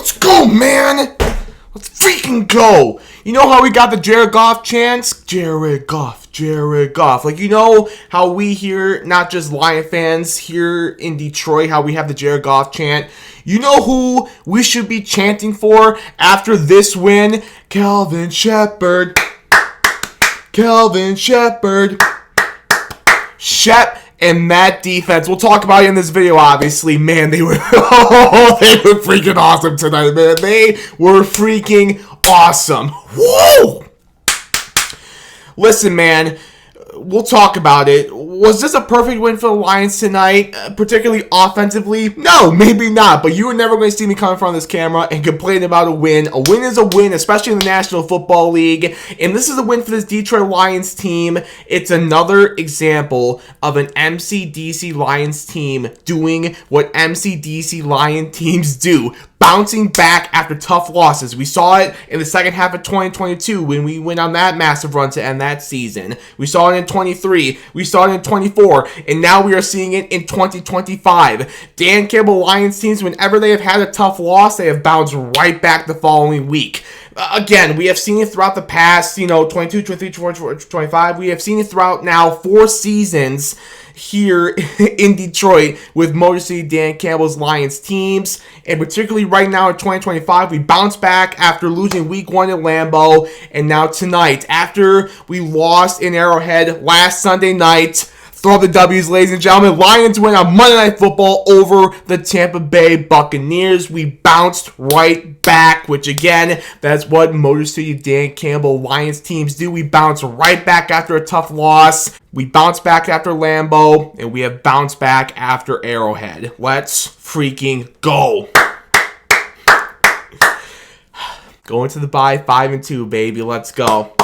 Let's go, man. Let's freaking go. You know how we got the Jared Goff chants? Jared Goff, Jared Goff. Like, you know how we here, not just Lion fans here in Detroit, how we have the Jared Goff chant? You know who we should be chanting for after this win? Calvin Shepard. Calvin Shepard. Shep and that defense. We'll talk about it in this video, obviously. Man, they were freaking awesome tonight, man. They were freaking awesome. Woo! Listen, man, we'll talk about it. Was this a perfect win for the Lions tonight, particularly offensively? No, maybe not, but you were never going to see me come in front of this camera and complain about a win. A win is a win, especially in the National Football League, and this is a win for this Detroit Lions team. It's another example of an MCDC Lions team doing what MCDC Lion teams do. Bouncing back after tough losses. We saw it in the second half of 2022 when we went on that massive run to end that season. We saw it in 23. We saw it in 24. And now we are seeing it in 2025. Dan Campbell Lions teams, whenever they have had a tough loss, they have bounced right back the following week. Again, we have seen it throughout the past, 22, 23, 24, 25. We have seen it throughout now 4 seasons here in Detroit with Motor City Dan Campbell's Lions teams. And particularly right now in 2025, we bounced back after losing week 1 at Lambeau. And now tonight, after we lost in Arrowhead last Sunday night, throw up the W's, ladies and gentlemen. Lions win on Monday Night Football over the Tampa Bay Buccaneers. We bounced right back, which again, that's what Motor City Dan Campbell Lions teams do. We bounce right back after a tough loss. We bounce back after Lambeau, and we have bounced back after Arrowhead. Let's freaking go. Going to the bye 5-2, baby. Let's go.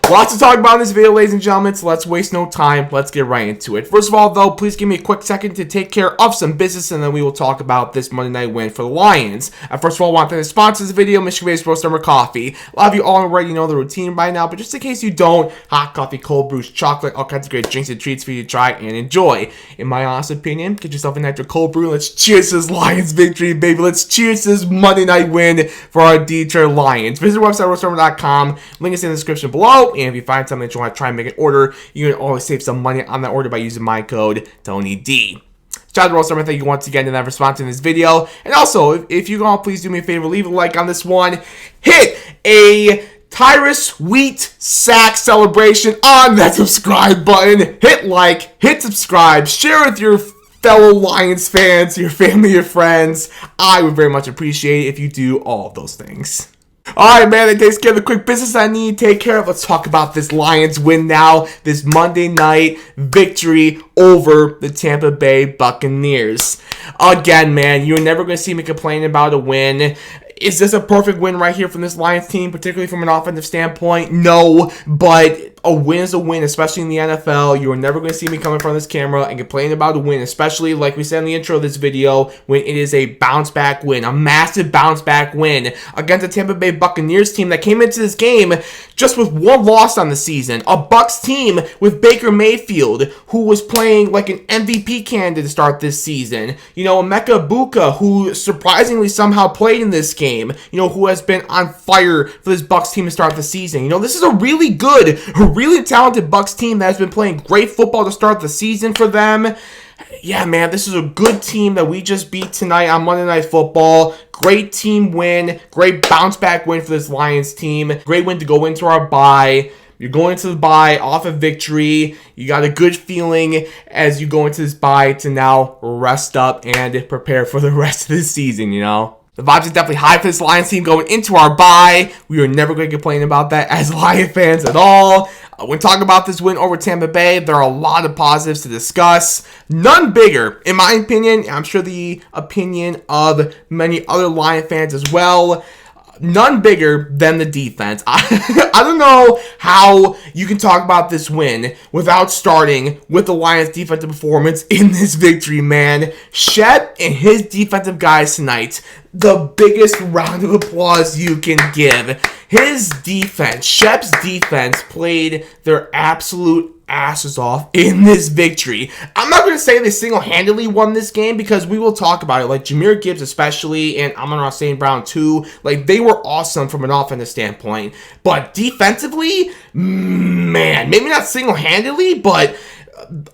Lots to talk about in this video, ladies and gentlemen, so let's waste no time. Let's get right into it. First of all, though, please give me a quick second to take care of some business, and then we will talk about this Monday night win for the Lions. First of all, I want to thank the sponsors of this video, Michigan-based Roast Summer Coffee. A lot of you already know the routine by now, but just in case you don't, hot coffee, cold brews, chocolate, all kinds of great drinks and treats for you to try and enjoy. In my honest opinion, get yourself a nice cold brew. Let's cheers to this Lions victory, baby. Let's cheers to this Monday night win for our Detroit Lions. Visit our website, roastsummer.com. Link is in the description below. And if you find something that you want to try and make an order, you can always save some money on that order by using my code TonyD. Shout out to Roast Summer, thank you once again for sponsoring this video. And also, if you can all please do me a favor, leave a like on this one. Hit a Tyrus Wheat sack celebration on that subscribe button. Hit like, hit subscribe, share with your fellow Lions fans, your family, your friends. I would very much appreciate it if you do all of those things. Alright, man, that takes care of the quick business I need to take care of. Let's talk about this Lions win now. This Monday night victory over the Tampa Bay Buccaneers. Again, man, you're never going to see me complain about a win. Is this a perfect win right here from this Lions team, particularly from an offensive standpoint? No, but a win is a win, especially in the NFL. You are never going to see me come in front of this camera and complain about a win, especially like we said in the intro of this video, when it is a bounce-back win, a massive bounce-back win against the Tampa Bay Buccaneers team that came into this game just with 1 loss on the season. A Bucs team with Baker Mayfield, who was playing like an MVP candidate to start this season. Emeka Egbuka, who surprisingly somehow played in this game. Who has been on fire for this Bucs team to start the season. This is a really good, really talented Bucs team that has been playing great football to start the season for them. Yeah, man, this is a good team that we just beat tonight on Monday Night Football. Great team win. Great bounce-back win for this Lions team. Great win to go into our bye. You're going into the bye off a victory. You got a good feeling as you go into this bye to now rest up and prepare for the rest of the season, The vibes are definitely high for this Lions team going into our bye. We are never going to complain about that as Lion fans at all. When talking about this win over Tampa Bay, there are a lot of positives to discuss. None bigger, in my opinion. I'm sure the opinion of many other Lion fans as well. None bigger than the defense. I don't know how you can talk about this win without starting with the Lions' defensive performance in this victory, man. Shep and his defensive guys tonight, the biggest round of applause you can give. His defense, Shep's defense, played their absolute asses off in this victory. I'm not going to say they single-handedly won this game because we will talk about it. Like Jahmyr Gibbs especially, and Amon-Ra St. Brown too. Like, they were awesome from an offensive standpoint. But defensively, man, maybe not single-handedly, but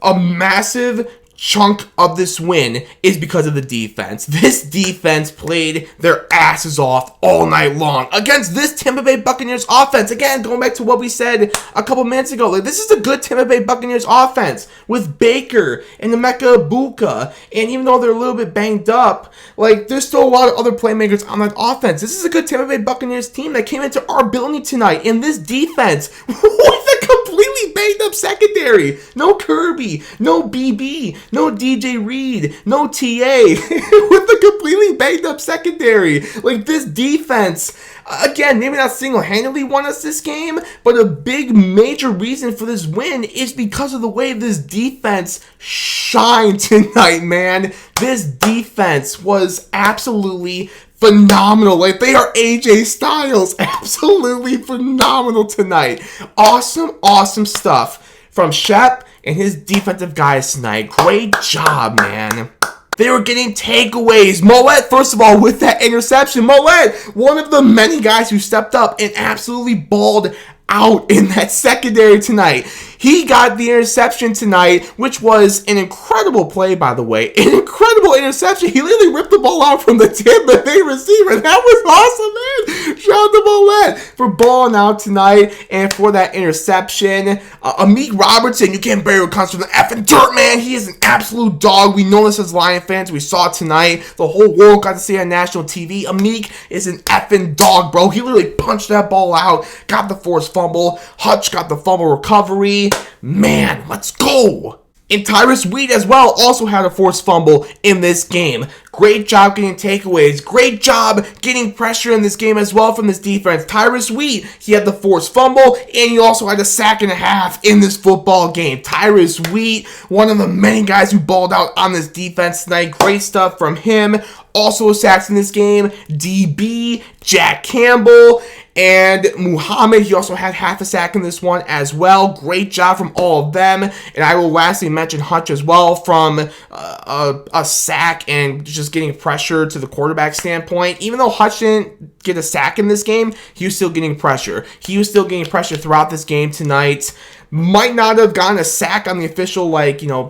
a massive chunk of this win is because of the defense. This defense played their asses off all night long against this Tampa Bay Buccaneers offense. Again, going back to what we said a couple minutes ago, like, this is a good Tampa Bay Buccaneers offense with Baker and Emeka Egbuka, and even though they're a little bit banged up, like, there's still a lot of other playmakers on that offense. This is a good Tampa Bay Buccaneers team that came into our building tonight, and this defense with a completely banged up secondary. No Kirby, no BB, no DJ Reed, no TA, with a completely banged up secondary. Like, this defense, again, maybe not single-handedly won us this game, but a big major reason for this win is because of the way this defense shined tonight, man. This defense was absolutely phenomenal. Like, they are AJ Styles. Absolutely phenomenal tonight. Awesome stuff from Shep and his defensive guys tonight. Great job, man. They were getting takeaways. Mollett, first of all, with that interception. Mollett, one of the many guys who stepped up and absolutely balled out in that secondary tonight. He got the interception tonight, which was an incredible play, by the way. An incredible interception. He literally ripped the ball out from the Tampa Bay receiver. That was awesome, man. Shout out to Mollett for balling out tonight and for that interception. Amik Robertson, you can't bury what comes from the effing dirt, man. He is an absolute dog. We know this as Lion fans. We saw it tonight. The whole world got to see it on national TV. Amik is an effing dog, bro. He literally punched that ball out, got the forced fumble. Hutch got the fumble recovery. Man, let's go. And Tyrus Wheat as well also had a forced fumble in this game. Great job getting takeaways. Great job getting pressure in this game as well from this defense. Tyrus Wheat, he had the forced fumble, and he also had a sack and a half in this football game. Tyrus Wheat, one of the many guys who balled out on this defense tonight. Great stuff from him. Also sacks in this game. DB, Jack Campbell, and Muhammad, he also had half a sack in this one as well. Great job from all of them. And I will lastly mention Hutch as well from a sack and just getting pressure to the quarterback standpoint. Even though Hutch didn't get a sack in this game, he was still getting pressure. He was still getting pressure throughout this game tonight. Might not have gotten a sack on the official,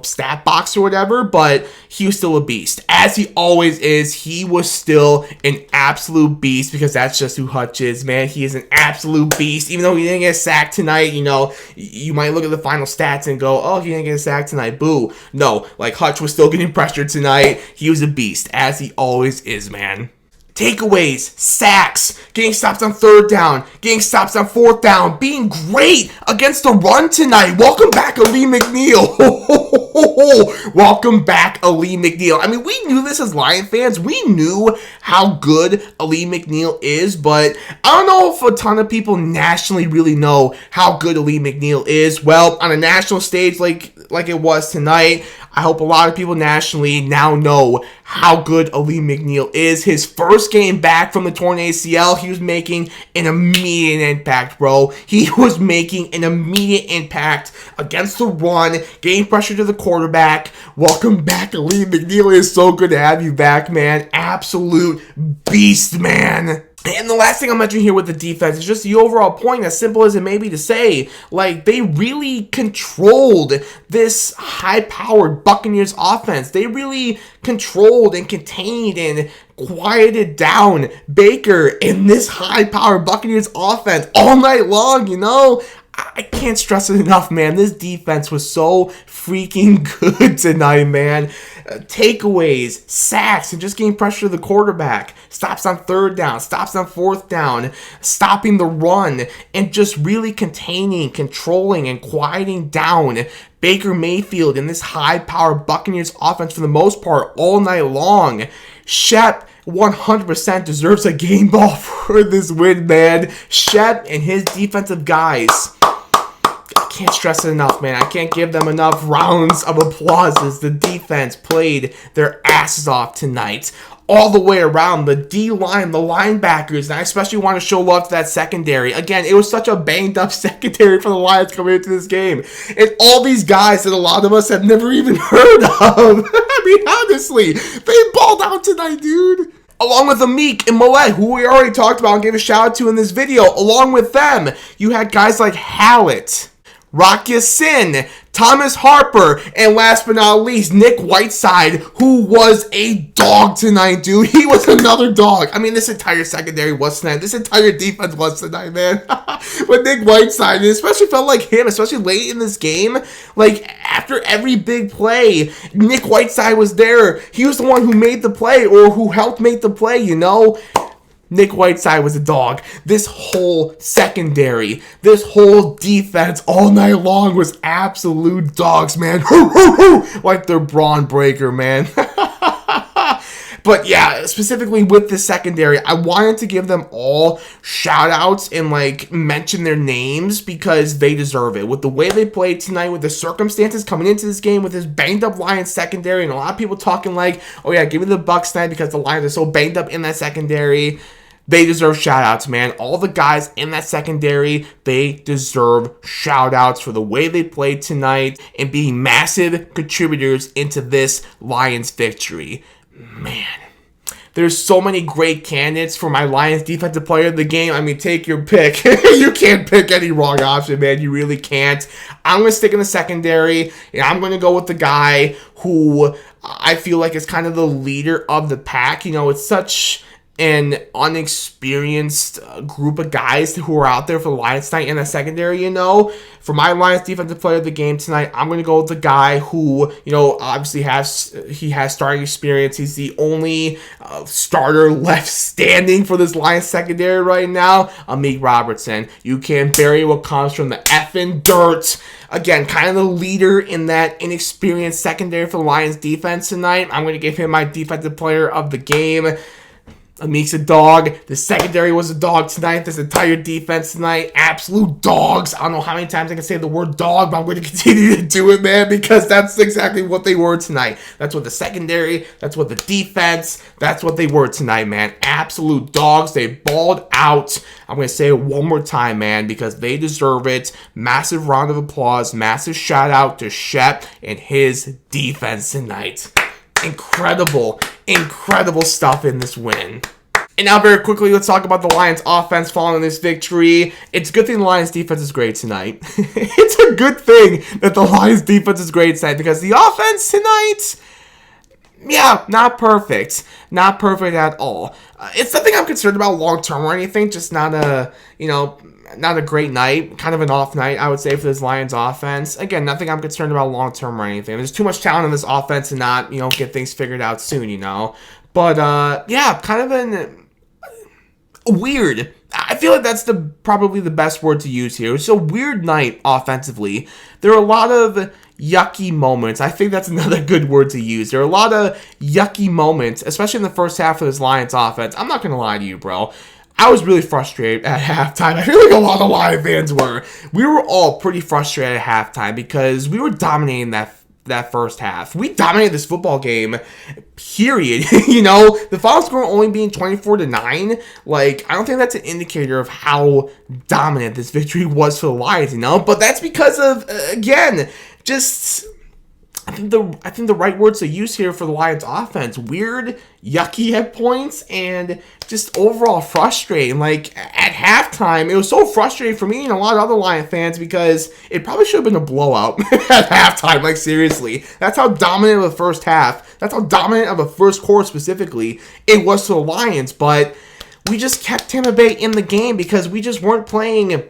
stat box or whatever, but he was still a beast. As he always is, he was still an absolute beast because that's just who Hutch is, man. He is an absolute beast. Even though he didn't get a sack tonight, you might look at the final stats and go, oh, he didn't get a sack tonight, boo. No, Hutch was still getting pressured tonight. He was a beast, as he always is, man. Takeaways, sacks, getting stops on third down, getting stops on fourth down, being great against the run tonight. Welcome back, Ali McNeil. Welcome back, Ali McNeil. I mean, we knew this as Lion fans. We knew how good Ali McNeil is, but I don't know if a ton of people nationally really know how good Ali McNeil is. Well, on a national stage like it was tonight, I hope a lot of people nationally now know how good Ali McNeil is. His first game back from the torn ACL, he was making an immediate impact, bro. He was making an immediate impact against the run, getting pressure to the quarterback. Welcome back, Ali McNeil. It's so good to have you back, man. Absolute beast, man. And the last thing I'll mention here with the defense is just the overall point, as simple as it may be to say, they really controlled this high-powered Buccaneers offense. They really controlled and contained and quieted down Baker in this high-powered Buccaneers offense all night long, I can't stress it enough, man. This defense was so freaking good tonight, man. Takeaways, sacks, and just getting pressure to the quarterback. Stops on third down, stops on fourth down, stopping the run, and just really containing, controlling, and quieting down Baker Mayfield in this high-powered Buccaneers offense for the most part all night long. Shep 100% deserves a game ball for this win, man. Shep and his defensive guys, I can't stress it enough, man. I can't give them enough rounds of applause as the defense played their asses off tonight. all the way around. The D-line, the linebackers, and I especially want to show love to that secondary. Again, it was such a banged-up secondary for the Lions coming into this game. And all these guys that a lot of us have never even heard of. I mean, honestly, they balled out tonight, dude. Along with Amik and Millet, who we already talked about and gave a shout out to in this video. Along with them, you had guys like Hallett, Rock Ya-Sin, Thomas Harper, and last but not least, Nick Whiteside, who was a dog tonight, dude. He was another dog. I mean, this entire secondary was tonight. This entire defense was tonight, man. With Nick Whiteside, it especially felt like him, especially late in this game. Like, after every big play, Nick Whiteside was there. He was the one who made the play or who helped make the play, you know? Nick Whiteside was a dog. This whole secondary, this whole defense all night long was absolute dogs, man. Like their Braun Breaker, man. But yeah, specifically with the secondary, I wanted to give them all shout outs and like mention their names because they deserve it. With the way they played tonight, with the circumstances coming into this game, with this banged up Lions secondary, and a lot of people talking like, oh yeah, give me the Bucs tonight because the Lions are so banged up in that secondary. They deserve shout-outs, man. All the guys in that secondary, they deserve shout-outs for the way they played tonight and being massive contributors into this Lions victory. Man, there's so many great candidates for my Lions defensive player of the game. I mean, take your pick. You can't pick any wrong option, man. You really can't. I'm going to stick in the secondary, and I'm going to go with the guy who I feel like is kind of the leader of the pack. You know, it's such an unexperienced group of guys who are out there for the Lions tonight in the secondary, you know. For my Lions defensive player of the game tonight, I'm going to go with the guy who, you know, obviously has starting experience. He's the only starter left standing for this Lions secondary right now, Amik Robertson. You can't bury what comes from the effing dirt. Again, kind of the leader in that inexperienced secondary for the Lions defense tonight. I'm going to give him my defensive player of the game. Amik's a dog. The secondary was a dog tonight. This entire defense tonight, absolute dogs. I don't know how many times I can say the word dog, but I'm going to continue to do it, man, because that's exactly what they were tonight. That's what the secondary, that's what the defense, that's what they were tonight, man. Absolute dogs. They balled out. I'm going to say it one more time, man, because they deserve it. Massive round of applause. Massive shout out to Shep and his defense tonight. Incredible stuff in this win. And now very quickly, let's talk about the Lions offense following this victory. It's a good thing the Lions defense is great tonight. It's a good thing that the Lions defense is great tonight because the offense tonight, yeah, not perfect. Not perfect at all. It's nothing I'm concerned about long-term or anything, just not a, you know, not a great night, kind of an off night, I would say, for this Lions offense. Again, nothing I'm concerned about long-term or anything. There's too much talent in this offense to not, you know, get things figured out soon, you know. But, yeah, kind of an weird. I feel like that's probably the best word to use here. It's a weird night offensively. There are a lot of yucky moments. I think that's another good word to use. There are a lot of yucky moments, especially in the first half of this Lions offense. I'm not going to lie to you, bro. I was really frustrated at halftime. I feel like a lot of Lions fans were. We were all pretty frustrated at halftime because we were dominating that first half. We dominated this football game, period. You know, the final score only being 24-9. Like, I don't think that's an indicator of how dominant this victory was for the Lions, you know? But that's because of, again, just I think the right words to use here for the Lions offense, weird, yucky at points, and just overall frustrating. Like, at halftime, it was so frustrating for me and a lot of other Lions fans because it probably should have been a blowout at halftime. Like, seriously. That's how dominant of a first half, that's how dominant of a first quarter specifically it was to the Lions. But we just kept Tampa Bay in the game because we just weren't playing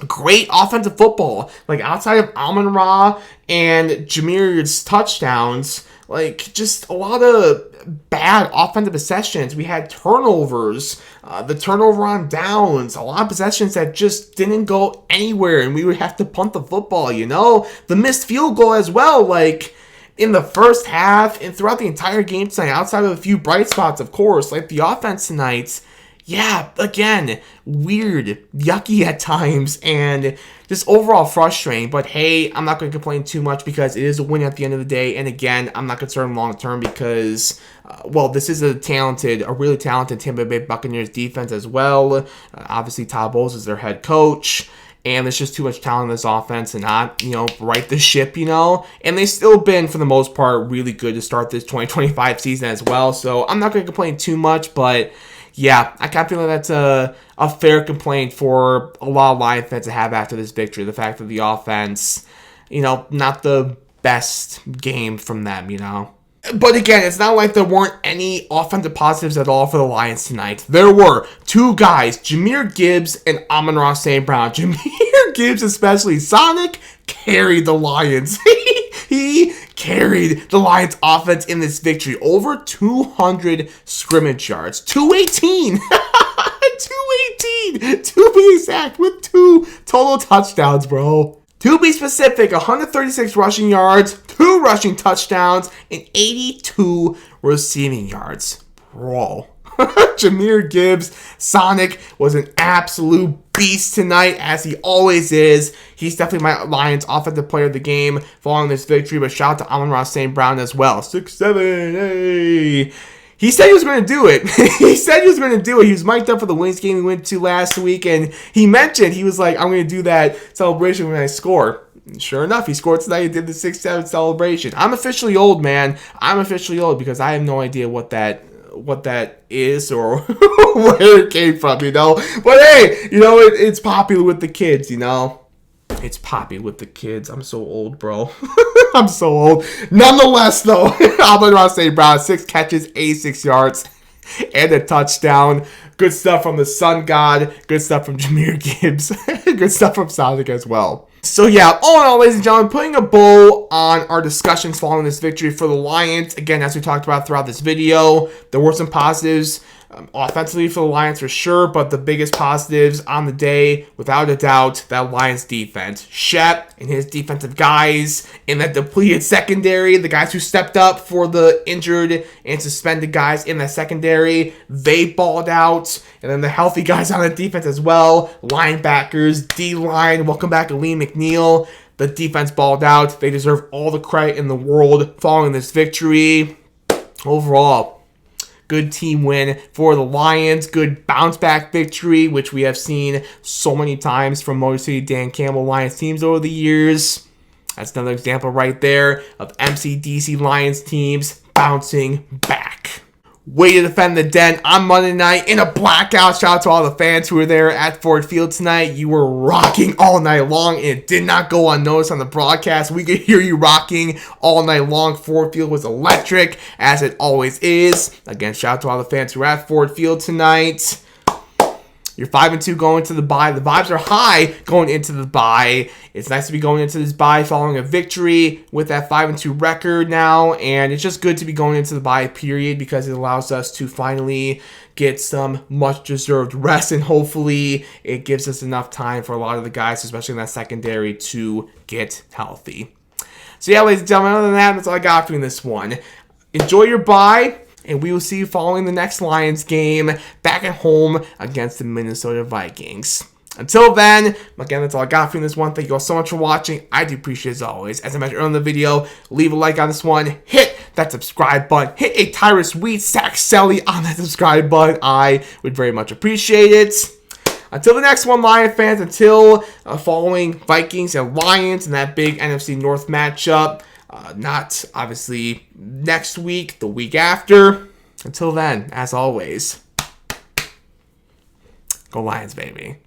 great offensive football. Like, outside of Amon-Ra and Jahmyr's touchdowns, like, just a lot of bad offensive possessions. We had turnovers, the turnover on downs, a lot of possessions that just didn't go anywhere, and we would have to punt the football, you know? The missed field goal as well, like, in the first half and throughout the entire game tonight, outside of a few bright spots, of course, like the offense tonight, yeah, again, weird, yucky at times, and just overall frustrating. But hey, I'm not going to complain too much because it is a win at the end of the day. And again, I'm not concerned long term because, well, this is a really talented Tampa Bay Buccaneers defense as well. Obviously, Todd Bowles is their head coach. And there's just too much talent in this offense and not, right the ship, And they've still been, for the most part, really good to start this 2025 season as well. So I'm not going to complain too much, but yeah, I kind of feel like that's a fair complaint for a lot of Lions fans to have after this victory. The fact that the offense, not the best game from them, But again, it's not like there weren't any offensive positives at all for the Lions tonight. There were two guys, Jahmyr Gibbs and Amon-Ra St. Brown. Jahmyr Gibbs especially, Sonic, carried the Lions. He carried the Lions offense in this victory. Over 200 scrimmage yards. 218. 218. To be exact, with 2 total touchdowns, bro. To be specific, 136 rushing yards, 2 rushing touchdowns, and 82 receiving yards. Bro. Jahmyr Gibbs, Sonic, was an absolute beast tonight, as he always is. He's definitely my Lions offensive player of the game following this victory, but shout out to Amon-Ra St. Brown as well. 6'7", hey. He said he was going to do it. He said he was going to do it. He was mic'd up for the Wings game we went to last week, and he mentioned, he was like, I'm going to do that celebration when I score. And sure enough, he scored tonight. He did the 6-7 celebration. I'm officially old, man. I'm officially old because I have no idea what that is or where it came from, But hey, it's popular with the kids, It's popular with the kids. I'm so old, bro. I'm so old. Nonetheless, though, Amon-Ra St. Brown, 6 catches, 86 yards, and a touchdown. Good stuff from the Sun God. Good stuff from Jahmyr Gibbs. Good stuff from Sonic as well. So yeah, all in all, ladies and gentlemen, putting a bow on our discussions following this victory for the Lions. Again, as we talked about throughout this video, there were some positives offensively for the Lions for sure, but the biggest positives on the day, without a doubt, that Lions defense. Shep and his defensive guys in that depleted secondary, the guys who stepped up for the injured and suspended guys in that secondary, they balled out. And then the healthy guys on the defense as well, linebackers, D-line, welcome back Aleem McNeil. The defense balled out. They deserve all the credit in the world following this victory. Overall, good team win for the Lions. Good bounce back victory, which we have seen so many times from Motor City Dan Campbell Lions teams over the years. That's another example right there of MCDC Lions teams bouncing back. Way to defend the den on Monday night in a blackout. Shout out to all the fans who were there at Ford Field tonight. You were rocking all night long, and it did not go unnoticed on the broadcast. We could hear you rocking all night long. Ford Field was electric, as it always is. Again, shout out to all the fans who were at Ford Field tonight. You're 5-2 going to the bye. The vibes are high going into the bye. It's nice to be going into this bye following a victory with that 5-2 record now. And it's just good to be going into the bye period because it allows us to finally get some much-deserved rest. And hopefully it gives us enough time for a lot of the guys, especially in that secondary, to get healthy. So yeah, ladies and gentlemen, other than that, that's all I got for you in this one. Enjoy your bye. And we will see you following the next Lions game back at home against the Minnesota Vikings. Until then, again, that's all I got for you in this one. Thank you all so much for watching. I do appreciate it as always. As I mentioned earlier in the video, leave a like on this one. Hit that subscribe button. Hit a Tyrus Wheat Sack Selly on that subscribe button. I would very much appreciate it. Until the next one, Lion fans, until following Vikings and Lions and that big NFC North matchup. Not obviously next week, the week after. Until then, as always, go Lions, baby.